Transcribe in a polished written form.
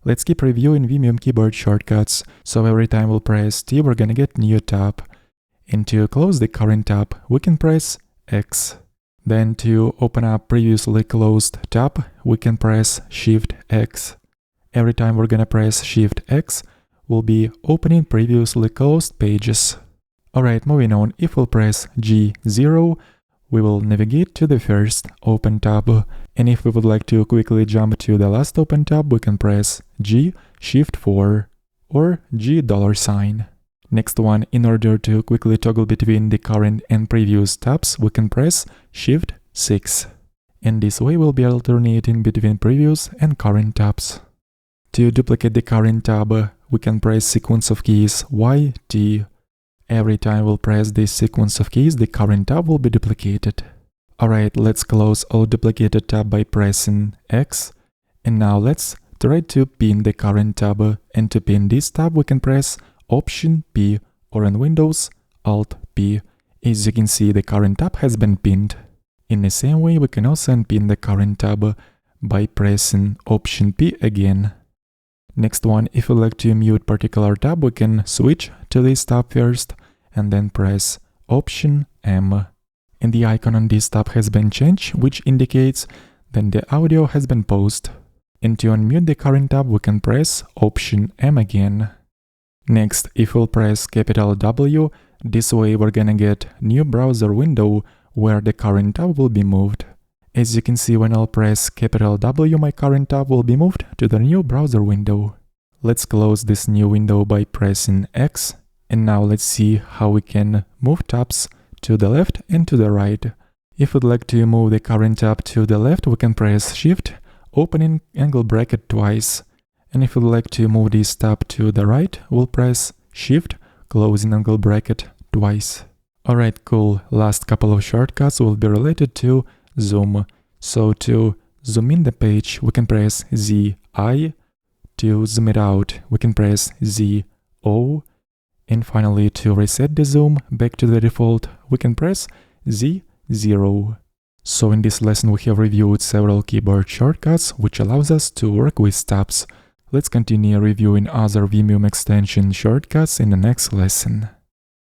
Let's keep reviewing Vimium keyboard shortcuts. So every time we'll press T, we're gonna get new tab. And to close the current tab, we can press X. Then to open up previously closed tab, we can press Shift X. Every time we're gonna press Shift X, we'll be opening previously closed pages. Alright, moving on, if we'll press G0, we will navigate to the first open tab. And if we would like to quickly jump to the last open tab, we can press G, Shift 4, or G $. Next one, in order to quickly toggle between the current and previous tabs, we can press Shift 6. And this way we'll be alternating between previous and current tabs. To duplicate the current tab, we can press sequence of keys Y, T. Every time we'll press this sequence of keys, the current tab will be duplicated. Alright, let's close all duplicated tab by pressing X. And now let's try to pin the current tab. And to pin this tab, we can press Option P, or in Windows, Alt P. As you can see, the current tab has been pinned. In the same way, we can also unpin the current tab by pressing Option P again. Next one, if we like to mute particular tab, we can switch to this tab first and then press Option M. And the icon on this tab has been changed, which indicates that the audio has been paused. And to unmute the current tab, we can press Option M again. Next, if we'll press capital W, this way we're gonna get new browser window where the current tab will be moved. As you can see, when I'll press capital W, my current tab will be moved to the new browser window. Let's close this new window by pressing X. And now let's see how we can move tabs to the left and to the right. If we'd like to move the current tab to the left, we can press Shift, opening angle bracket twice. And if we'd like to move this tab to the right, we'll press Shift, closing angle bracket twice. Alright, cool. Last couple of shortcuts will be related to zoom. So to zoom in the page, we can press ZI. To zoom it out, we can press ZO. And finally, to reset the zoom back to the default, we can press Z0. So in this lesson, we have reviewed several keyboard shortcuts, which allows us to work with tabs. Let's continue reviewing other Vimium extension shortcuts in the next lesson.